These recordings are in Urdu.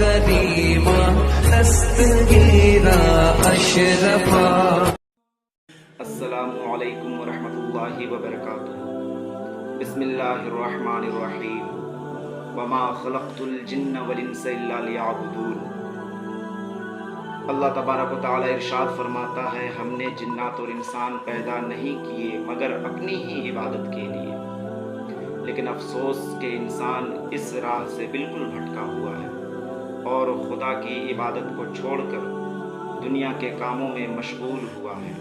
كريما نستجينا أشرفا. السلام علیکم ورحمۃ اللہ وبرکاتہ. بسم اللہ الرحمن الرحیم. وما خلقت الجن والانس الا لیعبدون. اللہ تبارک و تعالی ارشاد فرماتا ہے ہم نے جنات اور انسان پیدا نہیں کیے مگر اپنی ہی عبادت کے لیے. لیکن افسوس کہ انسان اس راہ سے بالکل بھٹکا ہوا ہے اور خدا کی عبادت کو چھوڑ کر دنیا کے کاموں میں مشغول ہوا ہے.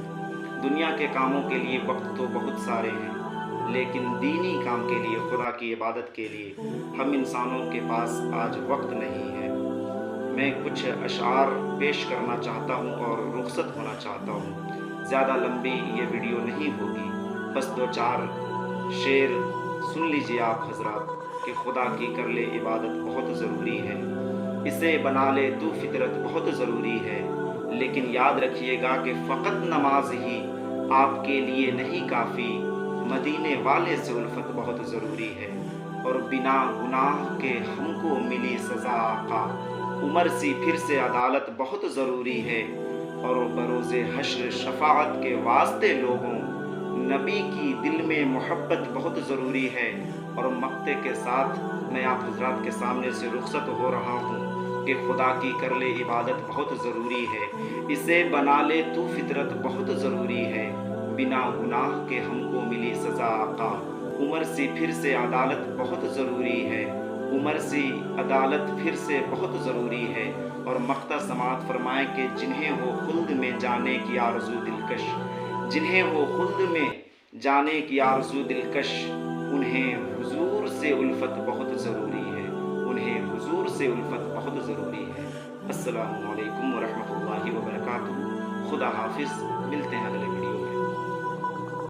دنیا کے کاموں کے لیے وقت تو بہت سارے ہیں لیکن دینی کام کے لیے، خدا کی عبادت کے لیے ہم انسانوں کے پاس آج وقت نہیں ہے. میں کچھ اشعار پیش کرنا چاہتا ہوں اور رخصت ہونا چاہتا ہوں. زیادہ لمبی یہ ویڈیو نہیں ہوگی، بس 2-4 شعر سن لیجئے آپ حضرات کہ خدا کی کر لے عبادت بہت ضروری ہے، اسے بنا لے تو فطرت بہت ضروری ہے. لیکن یاد رکھیے گا کہ فقط نماز ہی آپ کے لیے نہیں کافی، مدینے والے سے الفت بہت ضروری ہے. اور بنا گناہ کے ہم کو ملی سزا آقا، عمر سی پھر سے عدالت بہت ضروری ہے. اور بروز حشر شفاعت کے واسطے لوگوں، نبی کی دل میں محبت بہت ضروری ہے. اور مقطع کے ساتھ میں آپ حضرات کے سامنے سے رخصت ہو رہا ہوں کہ خدا کی کر لے عبادت بہت ضروری ہے، اسے بنا لے تو فطرت بہت ضروری ہے. بنا گناہ کے ہم کو ملی سزا آقا، عمر سی پھر سے عدالت بہت ضروری ہے. عمر سی عدالت پھر سے بہت ضروری ہے. اور مقطع سماعت فرمائے کہ جنہیں ہو خلد میں جانے کی آرزو دلکش، جنہیں ہو خلد میں جانے کی آرزو دلکش، انہیں حضور سے الفت بہت ضروری ہے، انہیں حضور سے الفت بہت ضروری ہے. السلام علیکم ورحمۃ اللہ وبرکاتہ. خدا حافظ. ملتے ہیں اگلے ویڈیو.